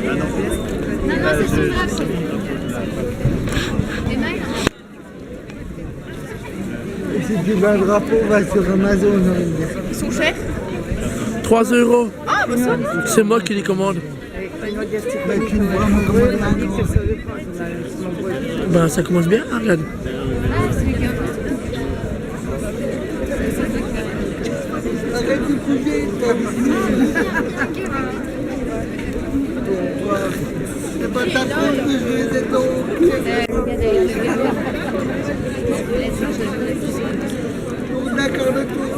Non, c'est son drapeau. Si tu veux un drapeau, va sur Amazon. Ils sont chers. 3 €. Ah, bah ça va. C'est moi qui les commande. Mais tu ne vois pas comment Ben ça commence bien, hein, regarde. Ah, c'est lui qui a arrête de bouger, toi. C'est pas ta faute que je les ai donc. D'accord, le tour.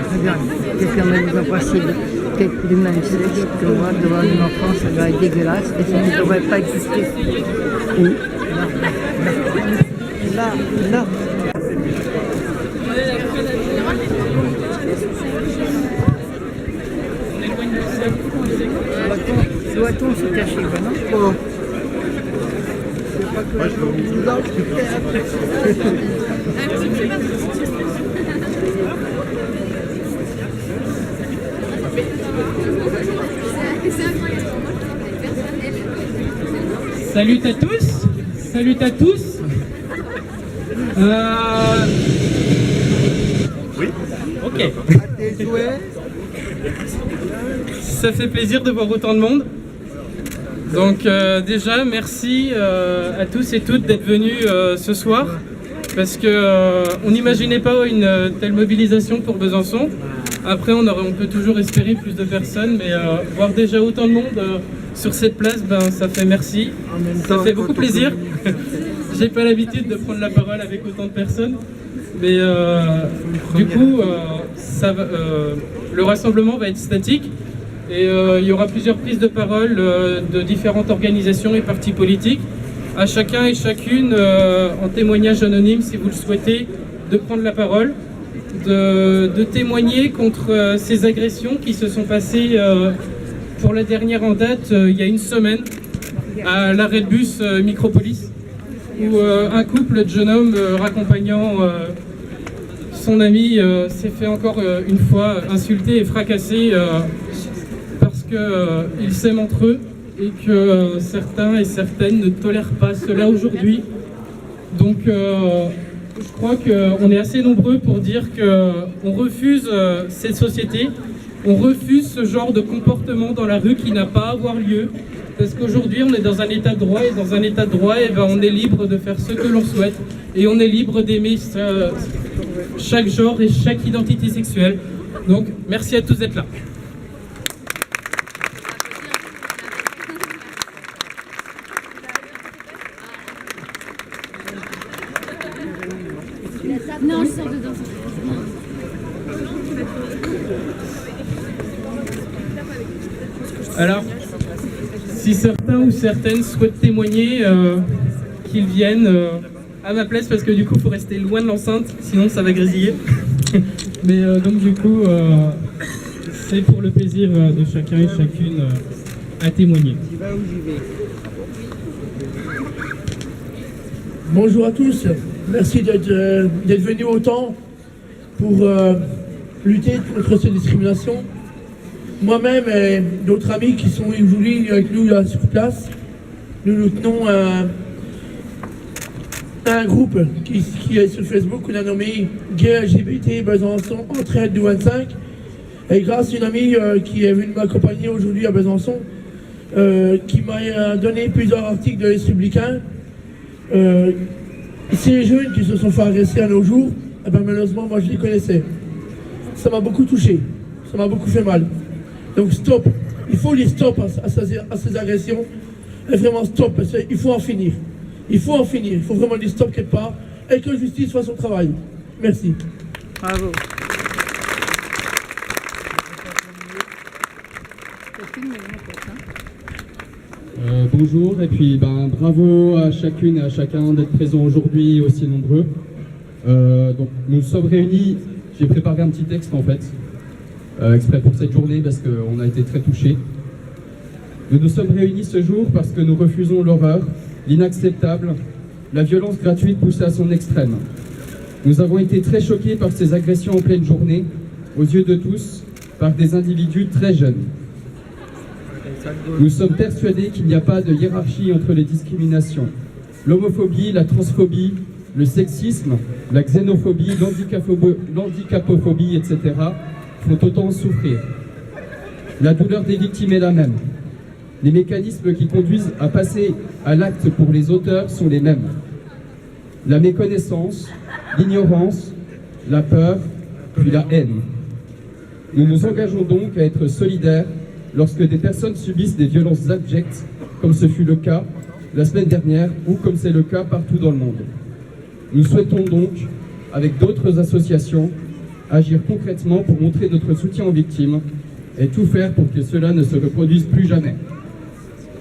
Très bien. Quelqu'un m'a dit impossible. Du même sexe que moi, devant une enfant, ça doit être dégueulasse et ça ne devrait pas exister. Oui. Là. Doit-on se cacher, non? Moi, je veux vous Salut à tous, salut à tous. Oui. Ok. à tes souhaits. Ça fait plaisir de voir autant de monde. Donc déjà merci à tous et toutes d'être venus ce soir parce que on n'imaginait pas une telle mobilisation pour Besançon. Après on peut toujours espérer plus de personnes, mais voir déjà autant de monde sur cette place, ben ça fait merci, ça fait beaucoup plaisir. J'ai pas l'habitude de prendre la parole avec autant de personnes, mais du coup le rassemblement va être statique. Et il y aura plusieurs prises de parole de différentes organisations et partis politiques. À chacun et chacune, en témoignage anonyme, si vous le souhaitez, de prendre la parole, de témoigner contre ces agressions qui se sont passées pour la dernière en date, il y a une semaine, à l'arrêt de bus Micropolis, où un couple de jeunes hommes raccompagnant son ami s'est fait encore une fois insulter et fracasser qu'ils s'aiment entre eux et que certains et certaines ne tolèrent pas cela aujourd'hui. Donc je crois qu'on est assez nombreux pour dire qu'on refuse cette société, on refuse ce genre de comportement dans la rue qui n'a pas à avoir lieu, parce qu'aujourd'hui on est dans un état de droit, et dans un état de droit on est libre de faire ce que l'on souhaite, et on est libre d'aimer chaque genre et chaque identité sexuelle. Donc merci à tous d'être là. Non, je sors dedans. Alors, si certains ou certaines souhaitent témoigner, qu'ils viennent à ma place, parce que du coup, il faut rester loin de l'enceinte, sinon ça va grésiller. Mais donc du coup, c'est pour le plaisir de chacun et chacune à témoigner. Bonjour à tous, merci d'être venus autant pour lutter contre cette discrimination. Moi-même et d'autres amis qui sont aujourd'hui avec nous là sur place, nous tenons un groupe qui est sur Facebook qu'on a nommé Gay LGBT Besançon Entraide du 25. Et grâce à une amie qui est venue m'accompagner aujourd'hui à Besançon, qui m'a donné plusieurs articles de l'Est républicain. Ces jeunes qui se sont fait agresser à nos jours, eh ben, malheureusement, moi je les connaissais. Ça m'a beaucoup touché, ça m'a beaucoup fait mal. Donc stop, il faut les stop à ces agressions. Et vraiment stop, parce qu'il faut en finir. Il faut en finir, il faut vraiment les stop quelque part et que la justice fasse son travail. Merci. Bravo. Bonjour, et puis bravo à chacune et à chacun d'être présents aujourd'hui aussi nombreux. Donc nous sommes réunis, j'ai préparé un petit texte en fait, exprès pour cette journée parce qu'on a été très touchés. Nous nous sommes réunis ce jour parce que nous refusons l'horreur, l'inacceptable, la violence gratuite poussée à son extrême. Nous avons été très choqués par ces agressions en pleine journée, aux yeux de tous, par des individus très jeunes. Nous sommes persuadés qu'il n'y a pas de hiérarchie entre les discriminations. L'homophobie, la transphobie, le sexisme, la xénophobie, l'handicapophobie, etc. font autant souffrir. La douleur des victimes est la même. Les mécanismes qui conduisent à passer à l'acte pour les auteurs sont les mêmes. La méconnaissance, l'ignorance, la peur, puis la haine. Nous nous engageons donc à être solidaires lorsque des personnes subissent des violences abjectes, comme ce fut le cas la semaine dernière ou comme c'est le cas partout dans le monde. Nous souhaitons donc, avec d'autres associations, agir concrètement pour montrer notre soutien aux victimes et tout faire pour que cela ne se reproduise plus jamais.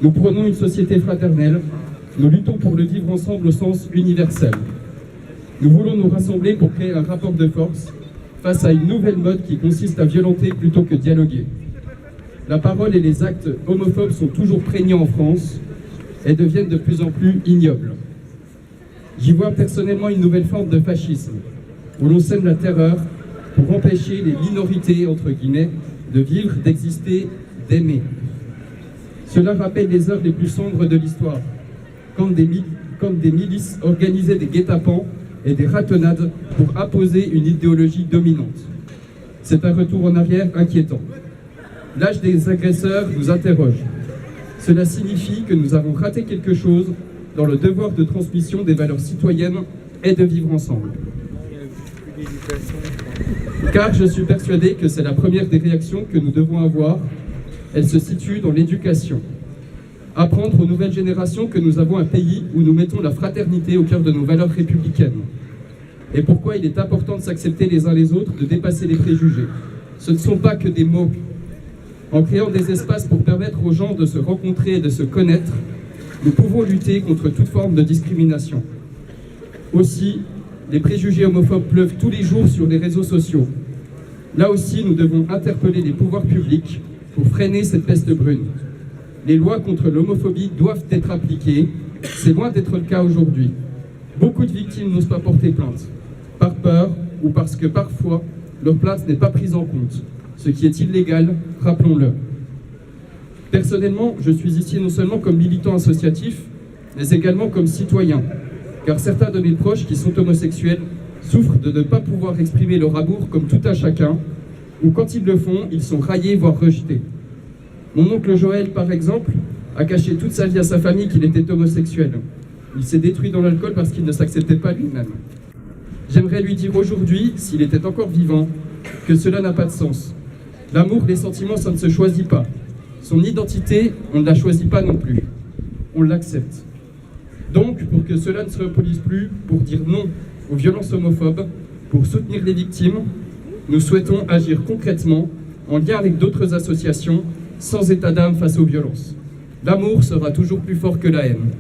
Nous prenons une société fraternelle, nous luttons pour le vivre ensemble au sens universel. Nous voulons nous rassembler pour créer un rapport de force face à une nouvelle mode qui consiste à violenter plutôt que dialoguer. La parole et les actes homophobes sont toujours prégnants en France et deviennent de plus en plus ignobles. J'y vois personnellement une nouvelle forme de fascisme, où l'on sème la terreur pour empêcher les minorités, entre guillemets, de vivre, d'exister, d'aimer. Cela rappelle les heures les plus sombres de l'histoire, quand des milices organisaient des guet-apens et des ratonnades pour imposer une idéologie dominante. C'est un retour en arrière inquiétant. L'âge des agresseurs nous interroge. Cela signifie que nous avons raté quelque chose dans le devoir de transmission des valeurs citoyennes et de vivre ensemble. Car je suis persuadé que c'est la première des réactions que nous devons avoir. Elle se situe dans l'éducation. Apprendre aux nouvelles générations que nous avons un pays où nous mettons la fraternité au cœur de nos valeurs républicaines. Et pourquoi il est important de s'accepter les uns les autres, de dépasser les préjugés. Ce ne sont pas que des mots. En créant des espaces pour permettre aux gens de se rencontrer et de se connaître, nous pouvons lutter contre toute forme de discrimination. Aussi, les préjugés homophobes pleuvent tous les jours sur les réseaux sociaux. Là aussi, nous devons interpeller les pouvoirs publics pour freiner cette peste brune. Les lois contre l'homophobie doivent être appliquées. C'est loin d'être le cas aujourd'hui. Beaucoup de victimes n'osent pas porter plainte, par peur ou parce que parfois, leur plainte n'est pas prise en compte, ce qui est illégal, rappelons-le. Personnellement, je suis ici non seulement comme militant associatif, mais également comme citoyen, car certains de mes proches qui sont homosexuels souffrent de ne pas pouvoir exprimer leur amour comme tout un chacun, ou quand ils le font, ils sont raillés, voire rejetés. Mon oncle Joël, par exemple, a caché toute sa vie à sa famille qu'il était homosexuel. Il s'est détruit dans l'alcool parce qu'il ne s'acceptait pas lui-même. J'aimerais lui dire aujourd'hui, s'il était encore vivant, que cela n'a pas de sens. L'amour, les sentiments, ça ne se choisit pas. Son identité, on ne la choisit pas non plus. On l'accepte. Donc, pour que cela ne se reproduise plus, pour dire non aux violences homophobes, pour soutenir les victimes, nous souhaitons agir concrètement, en lien avec d'autres associations, sans état d'âme face aux violences. L'amour sera toujours plus fort que la haine.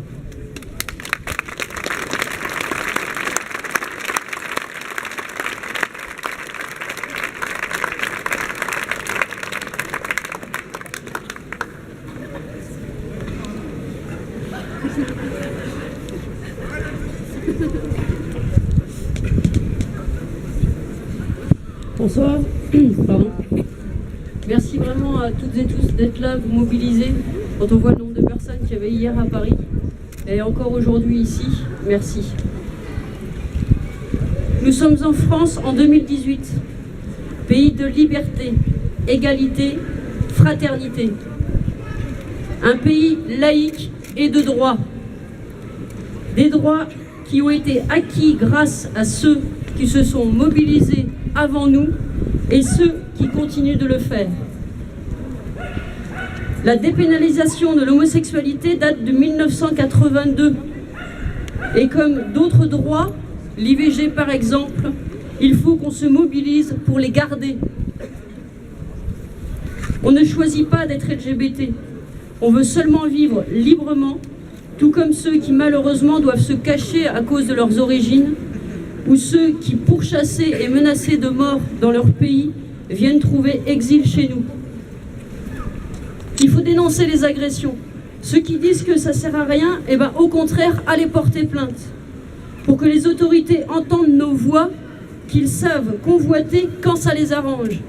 Bonsoir. Pardon. Merci vraiment à toutes et tous d'être là, vous mobiliser. Quand on voit le nombre de personnes qu'il y avait hier à Paris et encore aujourd'hui ici, merci. Nous sommes en France en 2018, pays de liberté, égalité, fraternité. Un pays laïque et de droit. Des droits qui ont été acquis grâce à ceux qui se sont mobilisés avant nous et ceux qui continuent de le faire. La dépénalisation de l'homosexualité date de 1982 et comme d'autres droits, l'IVG par exemple, il faut qu'on se mobilise pour les garder. On ne choisit pas d'être LGBT, On veut seulement vivre librement, tout comme ceux qui malheureusement doivent se cacher à cause de leurs origines, ou ceux qui, pourchassés et menacés de mort dans leur pays, viennent trouver exil chez nous. Il faut dénoncer les agressions. Ceux qui disent que ça sert à rien, eh ben, au contraire, allez porter plainte. Pour que les autorités entendent nos voix, qu'ils savent convoiter quand ça les arrange.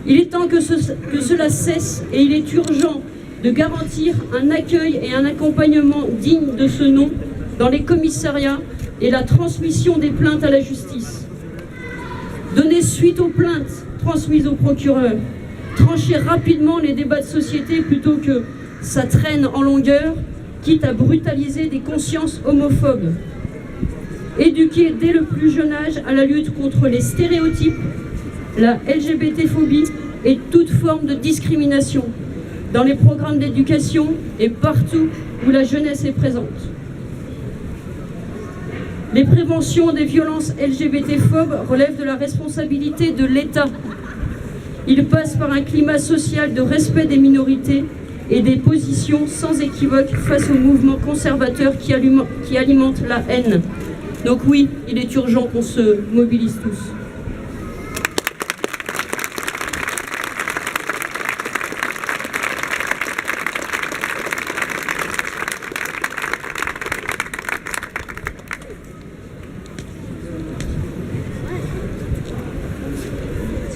Il est temps que cela cesse et il est urgent de garantir un accueil et un accompagnement digne de ce nom dans les commissariats et la transmission des plaintes à la justice. Donner suite aux plaintes transmises au procureur. Trancher rapidement les débats de société plutôt que ça traîne en longueur, quitte à brutaliser des consciences homophobes. Éduquer dès le plus jeune âge à la lutte contre les stéréotypes, la LGBT-phobie et toute forme de discrimination dans les programmes d'éducation et partout où la jeunesse est présente. Les préventions des violences LGBT-phobes relèvent de la responsabilité de l'État. Il passe par un climat social de respect des minorités et des positions sans équivoque face aux mouvements conservateurs qui alimentent la haine. Donc oui, il est urgent qu'on se mobilise tous.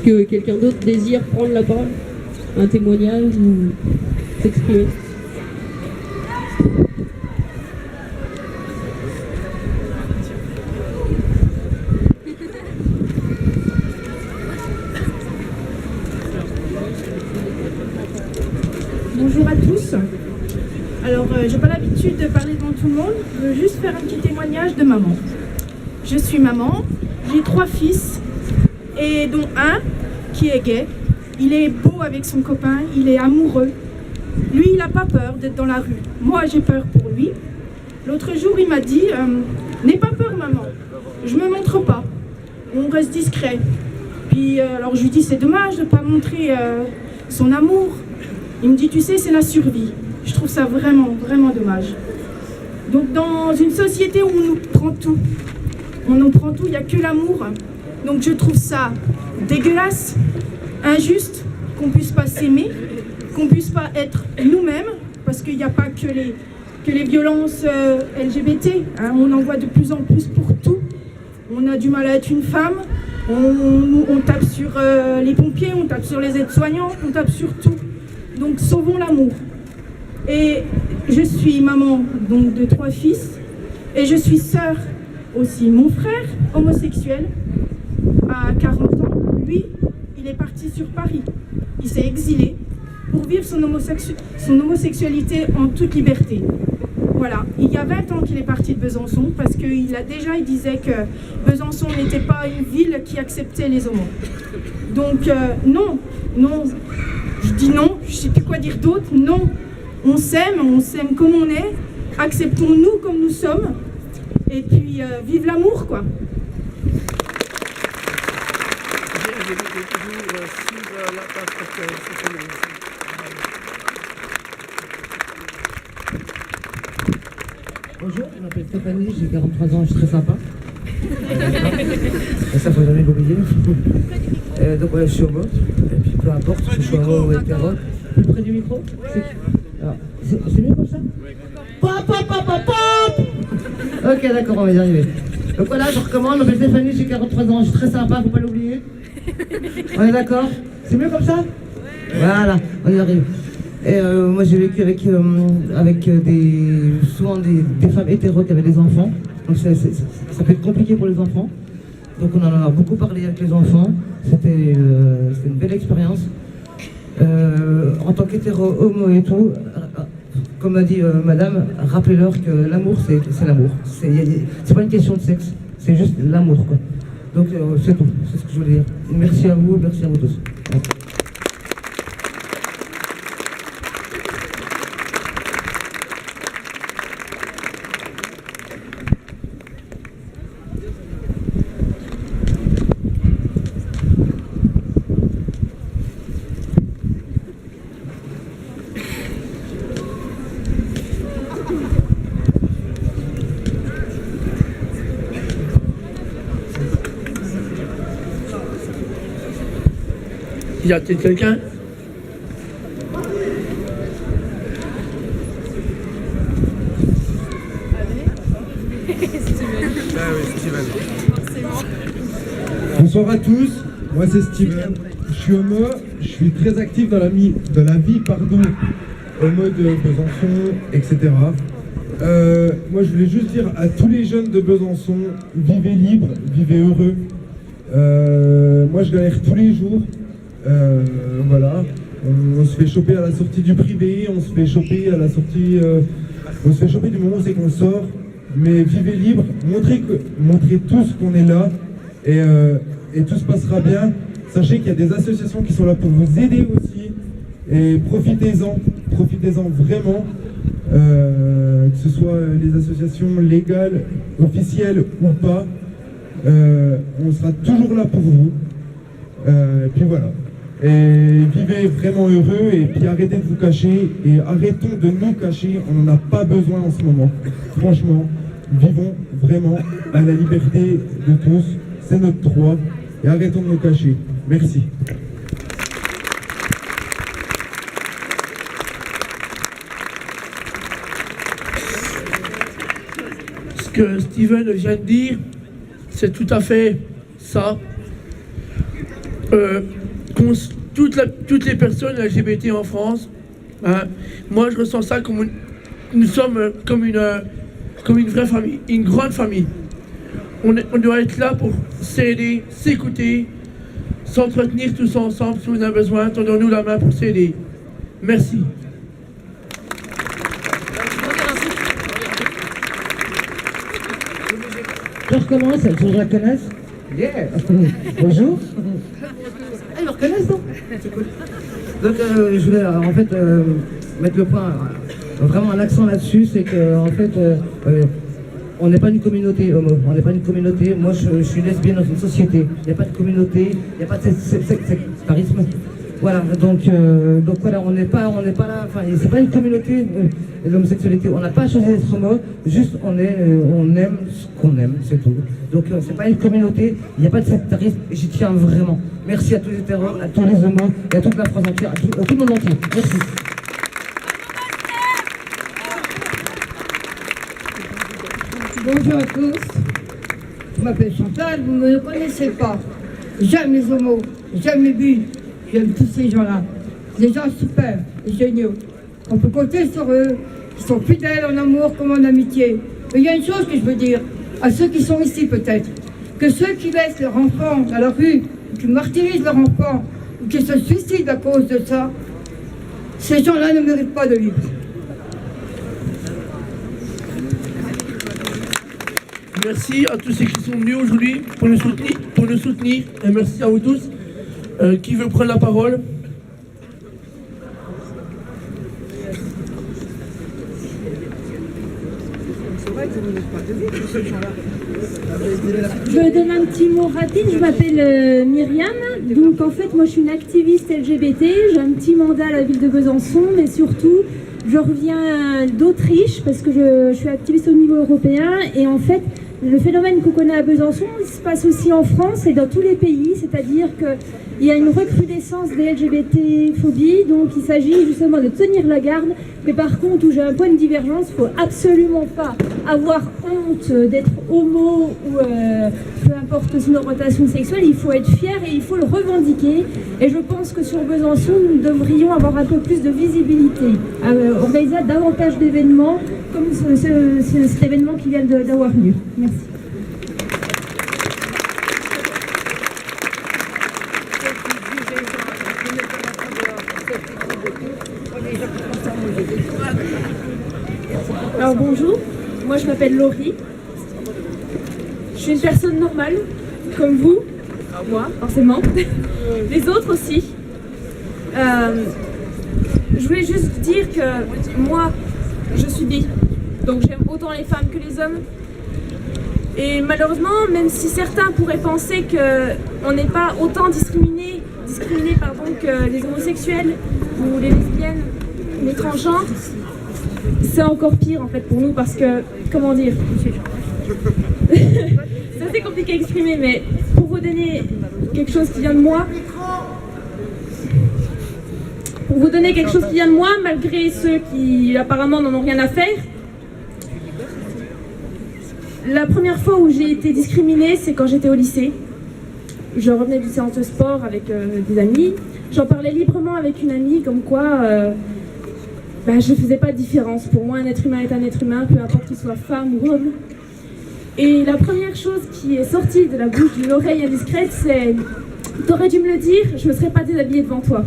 Est-ce que quelqu'un d'autre désire prendre la parole? Un témoignage ou s'exprimer? Bonjour à tous. Alors, j'ai pas l'habitude de parler devant tout le monde. Je veux juste faire un petit témoignage de maman. Je suis maman, j'ai 3 fils, et dont un qui est gay. Il est beau avec son copain, il est amoureux. Lui, il n'a pas peur d'être dans la rue. Moi, j'ai peur pour lui. L'autre jour, il m'a dit « N'aie pas peur, maman. Je me montre pas. On reste discret. » Puis, alors, je lui dis « C'est dommage de ne pas montrer son amour. » Il me dit « Tu sais, c'est la survie. » Je trouve ça vraiment, vraiment dommage. Donc, dans une société où on nous prend tout, il n'y a que l'amour. Donc, je trouve ça dégueulasse, injuste, qu'on ne puisse pas s'aimer, qu'on ne puisse pas être nous-mêmes, parce qu'il n'y a pas que les violences LGBT, hein, on en voit de plus en plus pour tout. On a du mal à être une femme, on tape sur les pompiers, on tape sur les aides-soignants, on tape sur tout. Donc sauvons l'amour. Et je suis maman donc, de 3 fils, et je suis sœur aussi. Mon frère, homosexuel, à 40 ans, lui, il est parti sur Paris. Il s'est exilé pour vivre son homosexualité en toute liberté. Voilà, il y a 20 ans qu'il est parti de Besançon parce qu'il disait que Besançon n'était pas une ville qui acceptait les homos. Donc non, je dis non, je ne sais plus quoi dire d'autre, non. On s'aime comme on est, acceptons-nous comme nous sommes, et puis vive l'amour, quoi. Bonjour, je m'appelle Stéphanie, j'ai 43 ans, je suis très sympa. Et ça, faut jamais l'oublier. Donc voilà, je suis homo, et puis peu importe que je sois homo ou hétéro. Plus près du micro. C'est mieux comme ça? Pop, pop, pop, pop, pop. Ok, d'accord, on va y arriver. Donc voilà, je recommande, je m'appelle Stéphanie, j'ai 43 ans, je suis très sympa, faut pas l'oublier. On est d'accord? C'est mieux comme ça? Voilà, on y arrive. Et moi j'ai vécu avec souvent des femmes hétéros qui avaient des enfants. Donc ça peut être compliqué pour les enfants. Donc on en a beaucoup parlé avec les enfants. C'était une belle expérience. En tant qu'hétéro, homo et tout, comme a dit madame, rappelez-leur que l'amour c'est l'amour. C'est pas une question de sexe, c'est juste l'amour, quoi. Donc c'est tout, c'est ce que je voulais dire. Merci à vous tous. Y a-t-il quelqu'un? Bonsoir à tous, moi c'est Steven, je suis homo, je suis très actif dans la vie homo de Besançon, etc. Moi je voulais juste dire à tous les jeunes de Besançon, vivez libre, vivez heureux. Moi je galère tous les jours, voilà. On se fait choper à la sortie du privé, on se fait choper à la sortie, on se fait choper du moment où c'est qu'on sort. Mais vivez libre, montrez tous qu'on est là et tout se passera bien. Sachez qu'il y a des associations qui sont là pour vous aider aussi et profitez-en vraiment, que ce soit les associations légales, officielles ou pas, on sera toujours là pour vous. Et puis voilà. Et vivez vraiment heureux et puis arrêtez de vous cacher et arrêtons de nous cacher, on n'en a pas besoin en ce moment. Franchement, vivons vraiment à la liberté de tous, c'est notre droit et arrêtons de nous cacher. Merci. Ce que Steven vient de dire, c'est tout à fait ça. Toutes les personnes LGBT en France, hein, moi je ressens ça comme nous sommes comme une vraie famille, une grande famille. On doit être là pour s'aider, s'écouter, s'entretenir tous ensemble. Si on a besoin, tendons-nous la main pour s'aider. Merci. Je recommence, je la connaisse. Yeah. Bonjour. Ils me reconnaissent, non? Donc je voulais en fait mettre le point, vraiment un accent là-dessus, c'est que en fait on n'est pas une communauté homo, on n'est pas une communauté. Moi je suis lesbienne dans une société, il n'y a pas de communauté, il n'y a pas de sectarisme. Voilà, donc voilà, on n'est pas là, enfin c'est pas une communauté l'homosexualité, on n'a pas choisi d'être homo, juste on aime ce qu'on aime, c'est tout. Donc c'est pas une communauté, il n'y a pas de sectarisme, et j'y tiens vraiment. Merci à tous les hétéros, à tous les homos, et à toute la France entière, à tout le monde entier. Merci. Bonjour à tous, je m'appelle Chantal, vous ne me connaissez pas. J'aime les homos, j'aime les bi, j'aime tous ces gens-là. Des gens super, géniaux. On peut compter sur eux, ils sont fidèles en amour comme en amitié. Mais il y a une chose que je veux dire, à ceux qui sont ici peut-être, que ceux qui laissent leurs enfants à la rue, qui martyrisent leurs enfants, ou qui se suicident à cause de ça, ces gens-là ne méritent pas de vivre. Merci à tous ceux qui sont venus aujourd'hui pour nous soutenir, et merci à vous tous. Qui veut prendre la parole? Je donne un petit mot rapide, je m'appelle Myriam, donc en fait moi je suis une activiste LGBT, j'ai un petit mandat à la ville de Besançon, mais surtout je reviens d'Autriche parce que je suis activiste au niveau européen et en fait le phénomène qu'on connaît à Besançon, il se passe aussi en France et dans tous les pays, c'est-à-dire qu'il y a une recrudescence des LGBT-phobies, donc il s'agit justement de tenir la garde, mais par contre où j'ai un point de divergence, il ne faut absolument pas avoir honte d'être homo ou peu importe son orientation sexuelle, il faut être fier et il faut le revendiquer et je pense que sur Besançon, nous devrions avoir un peu plus de visibilité, organiser davantage d'événements comme cet événement qui vient d'avoir lieu. Merci. Alors bonjour, moi je m'appelle Laurie. Je suis une personne normale, comme vous, moi forcément, les autres aussi. Je voulais juste dire que moi, je suis bi, donc j'aime autant les femmes que les hommes. Et malheureusement, même si certains pourraient penser qu'on n'est pas autant discriminés que les homosexuels ou les lesbiennes, les transgenres, c'est encore pire en fait pour nous parce que, comment dire, c'est assez compliqué à exprimer, mais pour vous donner quelque chose qui vient de moi, malgré ceux qui apparemment n'en ont rien à faire, la première fois où j'ai été discriminée, c'est quand j'étais au lycée. Je revenais d'une séance de sport avec des amis. J'en parlais librement avec une amie, comme quoi je ne faisais pas de différence. Pour moi, un être humain est un être humain, peu importe qu'il soit femme ou homme. Et la première chose qui est sortie de la bouche d'une oreille indiscrète, c'est « T'aurais dû me le dire, je ne me serais pas déshabillée devant toi. »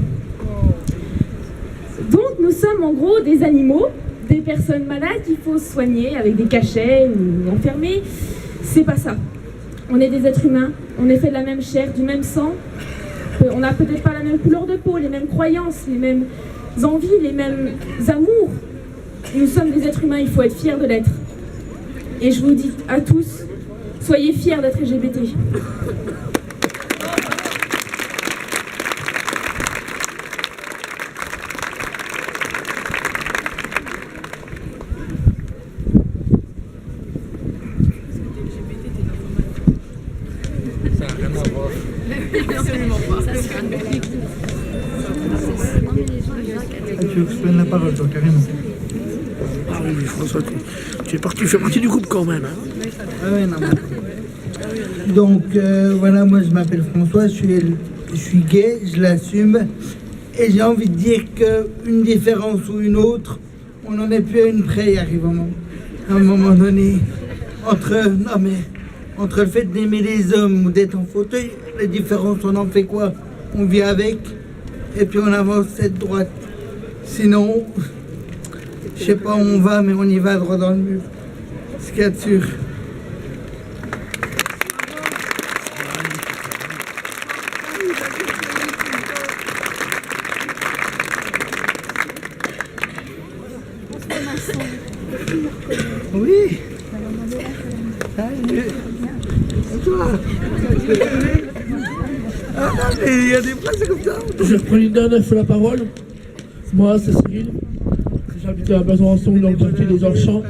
Donc nous sommes en gros des animaux, des personnes malades qu'il faut soigner avec des cachets ou enfermer. C'est pas ça. On est des êtres humains, on est fait de la même chair, du même sang. On n'a peut-être pas la même couleur de peau, les mêmes croyances, les mêmes envies, les mêmes amours. Nous sommes des êtres humains, il faut être fiers de l'être. Et je vous dis à tous, soyez fiers d'être LGBT. Tu veux que je prenne la parole, toi, carrément. Ah oui, François, tu fais partie du groupe quand même. Hein. Ah ouais, non, donc, voilà, moi je m'appelle François, je suis gay, je l'assume. Et j'ai envie de dire qu'une différence ou une autre, on n'en est plus à une près, il arrive à un moment donné. Entre le fait d'aimer les hommes ou d'être en fauteuil, la différence, on en fait quoi? On vit avec, et puis on avance cette droite. Sinon, je sais pas où on va, mais on y va droit dans le mur. Ce qu'il y a de sûr. Oui. Salut. Et toi? Ah non, mais il y a des phrases comme ça. Je reprends une dernière fois la parole. Moi, c'est Cyril. J'habite à Besançon, dans le quartier des Orchamps.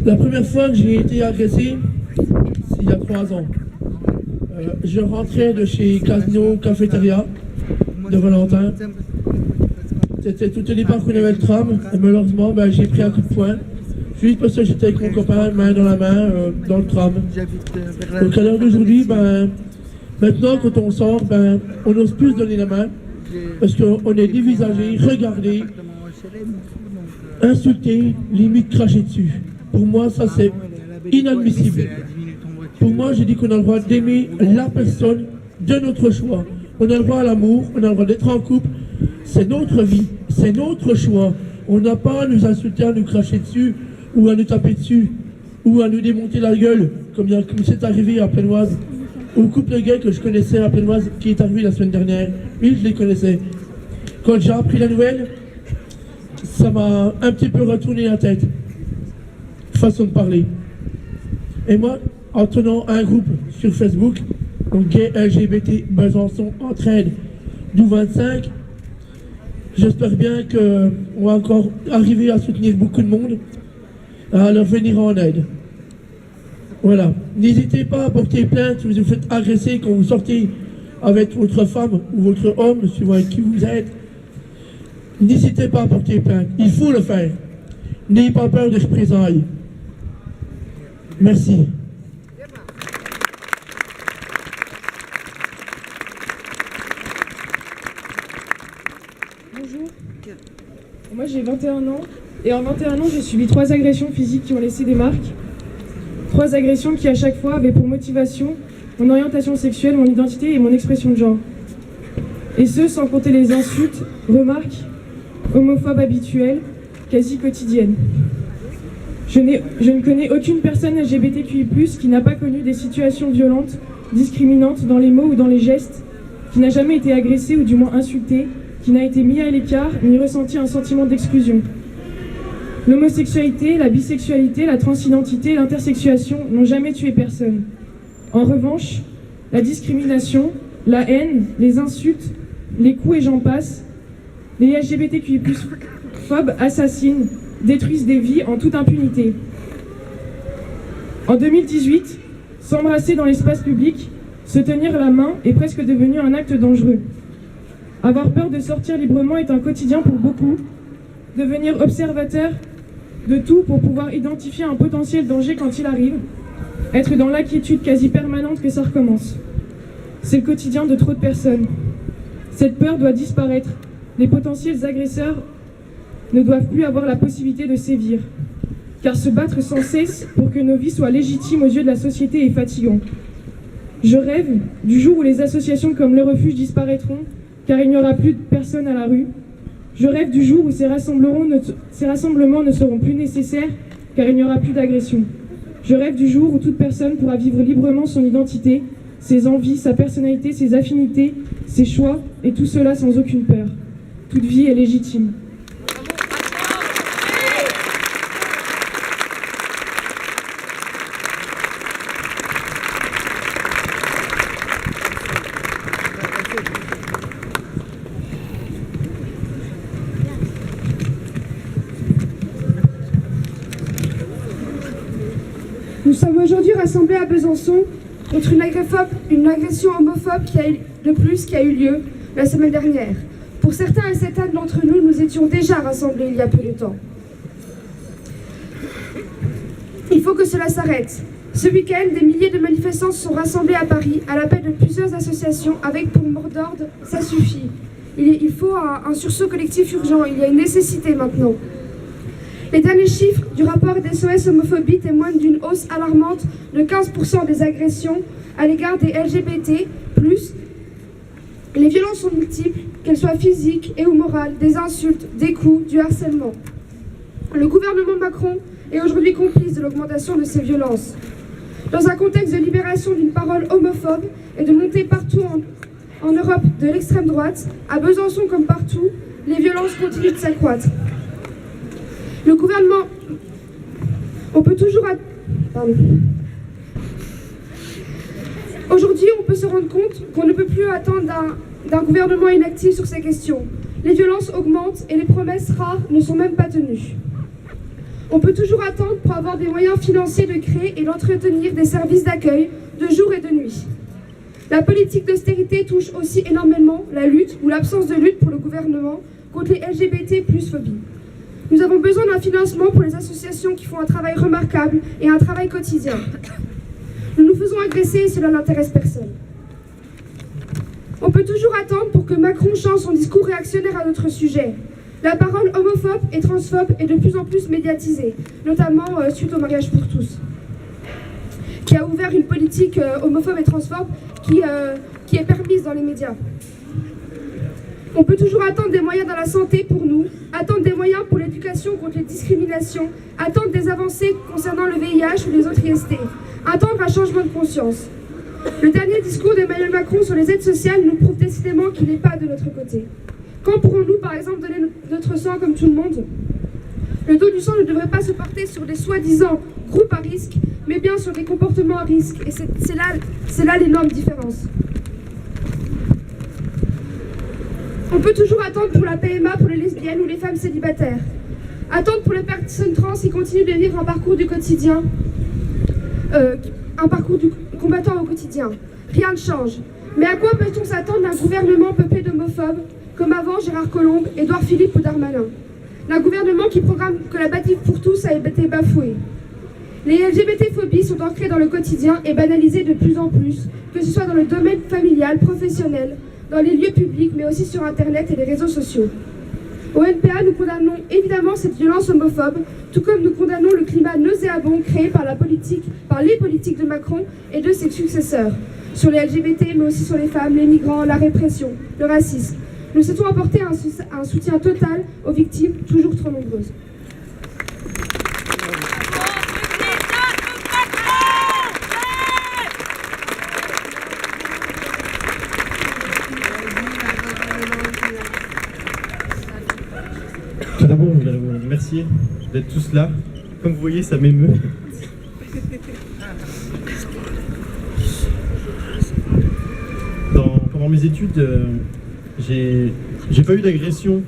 La première fois que j'ai été agressé, c'est il y a 3 ans. Je rentrais de chez Casino Cafétéria de Valentin. C'était tout au départ qu'on avait le tram. Et malheureusement, j'ai pris un coup de poing. Juste parce que j'étais avec mon copain, main dans la main, dans le tram. Donc à l'heure d'aujourd'hui, maintenant quand on sort, on n'ose plus se donner la main. Parce qu'on est dévisagé, regardé, insulté, limite craché dessus. Pour moi, ça c'est inadmissible. Pour moi, j'ai dit qu'on a le droit d'aimer la personne de notre choix. On a le droit à l'amour, on a le droit d'être en couple. C'est notre vie, c'est notre choix. On n'a pas à nous insulter, à nous cracher dessus, ou à nous taper dessus, ou à nous démonter la gueule, comme c'est arrivé à Plainoise. Au couple gay que je connaissais à Plainoise, qui est arrivé la semaine dernière. Oui, je les connaissais. Quand j'ai appris la nouvelle, ça m'a un petit peu retourné la tête. Façon de parler. Et moi, en tenant un groupe sur Facebook, donc Gay LGBT Besançon Entraide du 25, j'espère bien qu'on va encore arriver à soutenir beaucoup de monde, à leur venir en aide. Voilà. N'hésitez pas à porter plainte si vous vous faites agresser quand vous sortez avec votre femme ou votre homme, suivant avec qui vous êtes. N'hésitez pas à porter plainte. Il faut le faire. N'ayez pas peur des représailles. Merci. Bonjour. Moi j'ai 21 ans et en 21 ans j'ai subi 3 agressions physiques qui ont laissé des marques. 3 agressions qui à chaque fois avaient pour motivation mon orientation sexuelle, mon identité et mon expression de genre. Et ce sans compter les insultes, remarques, homophobes habituelles, quasi quotidiennes. Je ne connais aucune personne LGBTQI+, qui n'a pas connu des situations violentes, discriminantes dans les mots ou dans les gestes, qui n'a jamais été agressée ou du moins insultée, qui n'a été mis à l'écart ni ressenti un sentiment d'exclusion. L'homosexualité, la bisexualité, la transidentité, l'intersexuation n'ont jamais tué personne. En revanche, la discrimination, la haine, les insultes, les coups et j'en passe, les LGBTQI+ homophobes assassinent, détruisent des vies en toute impunité. En 2018, s'embrasser dans l'espace public, se tenir la main est presque devenu un acte dangereux. Avoir peur de sortir librement est un quotidien pour beaucoup. Devenir observateur de tout pour pouvoir identifier un potentiel danger quand il arrive. Être dans l'inquiétude quasi permanente que ça recommence. C'est le quotidien de trop de personnes. Cette peur doit disparaître. Les potentiels agresseurs ne doivent plus avoir la possibilité de sévir. Car se battre sans cesse pour que nos vies soient légitimes aux yeux de la société est fatigant. Je rêve du jour où les associations comme Le Refuge disparaîtront, car il n'y aura plus de personnes à la rue. Je rêve du jour où ces rassemblements ne seront plus nécessaires, car il n'y aura plus d'agression. Je rêve du jour où toute personne pourra vivre librement son identité, ses envies, sa personnalité, ses affinités, ses choix, et tout cela sans aucune peur. Toute vie est légitime. Nous sommes aujourd'hui rassemblés à Besançon contre une agression homophobe qui a eu lieu la semaine dernière. Pour certains et certaines d'entre nous, nous étions déjà rassemblés il y a peu de temps. Il faut que cela s'arrête. Ce week-end, des milliers de manifestants se sont rassemblés à Paris à l'appel de plusieurs associations avec pour mot d'ordre « ça suffit ». Il faut un sursaut collectif urgent, il y a une nécessité maintenant. Les derniers chiffres du rapport d'SOS Homophobie témoignent d'une hausse alarmante de 15% des agressions à l'égard des LGBT+. Les violences sont multiples, qu'elles soient physiques et ou morales, des insultes, des coups, du harcèlement. Le gouvernement Macron est aujourd'hui complice de l'augmentation de ces violences. Dans un contexte de libération d'une parole homophobe et de montée partout en Europe de l'extrême droite, à Besançon comme partout, les violences continuent de s'accroître. Le gouvernement... Aujourd'hui, on peut se rendre compte qu'on ne peut plus attendre d'un gouvernement inactif sur ces questions. Les violences augmentent et les promesses rares ne sont même pas tenues. On peut toujours attendre pour avoir des moyens financiers de créer et d'entretenir des services d'accueil de jour et de nuit. La politique d'austérité touche aussi énormément la lutte ou l'absence de lutte pour le gouvernement contre les LGBT+ phobie. Nous avons besoin d'un financement pour les associations qui font un travail remarquable et un travail quotidien. Nous nous faisons agresser et cela n'intéresse personne. On peut toujours attendre pour que Macron change son discours réactionnaire à notre sujet. La parole homophobe et transphobe est de plus en plus médiatisée, notamment suite au mariage pour tous, qui a ouvert une politique homophobe et transphobe qui est permise dans les médias. On peut toujours attendre des moyens dans la santé pour nous, attendre des moyens pour l'éducation contre les discriminations, attendre des avancées concernant le VIH ou les autres IST, attendre un changement de conscience. Le dernier discours d'Emmanuel Macron sur les aides sociales nous prouve décidément qu'il n'est pas de notre côté. Quand pourrons-nous, par exemple, donner notre sang comme tout le monde? Le don du sang ne devrait pas se porter sur des soi-disant groupes à risque, mais bien sur des comportements à risque. Et c'est là l'énorme différence. On peut toujours attendre pour la PMA pour les lesbiennes ou les femmes célibataires. Attendre pour les personnes trans qui continuent de vivre un parcours du quotidien, un parcours du combattant au quotidien. Rien ne change. Mais à quoi peut-on s'attendre d'un gouvernement peuplé d'homophobes, comme avant Gérard Collomb, Édouard Philippe ou Darmanin? D'un gouvernement qui programme que la bâtie pour tous a été bafouée. Les LGBT-phobies sont ancrées dans le quotidien et banalisées de plus en plus, que ce soit dans le domaine familial, professionnel, dans les lieux publics, mais aussi sur Internet et les réseaux sociaux. Au NPA, nous condamnons évidemment cette violence homophobe, tout comme nous condamnons le climat nauséabond créé par les politiques de Macron et de ses successeurs, sur les LGBT, mais aussi sur les femmes, les migrants, la répression, le racisme. Nous souhaitons apporter un soutien total aux victimes, toujours trop nombreuses. Tout d'abord, je voudrais vous remercier d'être tous là. Comme vous voyez, ça m'émeut. Pendant mes études, j'ai pas eu d'agression